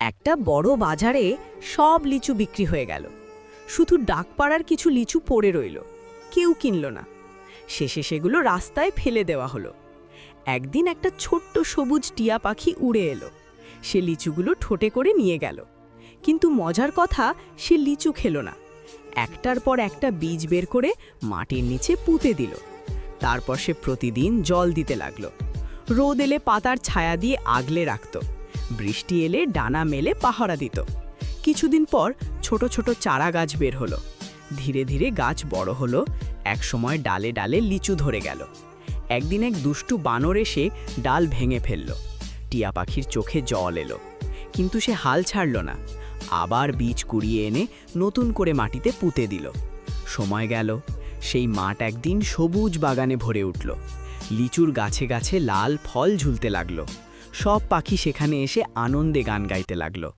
একটা বড় বাজারে সব লিচু বিক্রি হয়ে গেল। শুধু ডাকপাড়ার কিছু লিচু পড়ে রইল, কেউ কিনল না। শেষে সেগুলো রাস্তায় ফেলে দেওয়া হলো। একদিন একটা ছোট্ট সবুজ টিয়া পাখি উড়ে এলো। সে লিচুগুলো ঠোঁটে করে নিয়ে গেল, কিন্তু মজার কথা, সে লিচু খেলো না। একটার পর একটা বীজ বের করে মাটির নিচে পুঁতে দিল। তারপর সে প্রতিদিন জল দিতে লাগলো। রোদ এলে পাতার ছায়া দিয়ে আগলে রাখত, বৃষ্টি এলে ডানা মেলে পাহারা দিত। কিছুদিন পর ছোট ছোট চারা গাছ বের হলো। ধীরে ধীরে গাছ বড় হলো। একসময় ডালে ডালে লিচু ধরে গেল। একদিন এক দুষ্টু বানর এসে ডাল ভেঙে ফেলল। টিয়া পাখির চোখে জল এলো, কিন্তু সে হাল ছাড়ল না। আবার বীজ কুড়িয়ে এনে নতুন করে মাটিতে পুঁতে দিল। সময় গেল, সেই মাঠ একদিন সবুজ বাগানে ভরে উঠল। লিচুর গাছে গাছে লাল ফল ঝুলতে লাগলো। সব পাখি সেখানে এসে আনন্দে গান গাইতে লাগলো।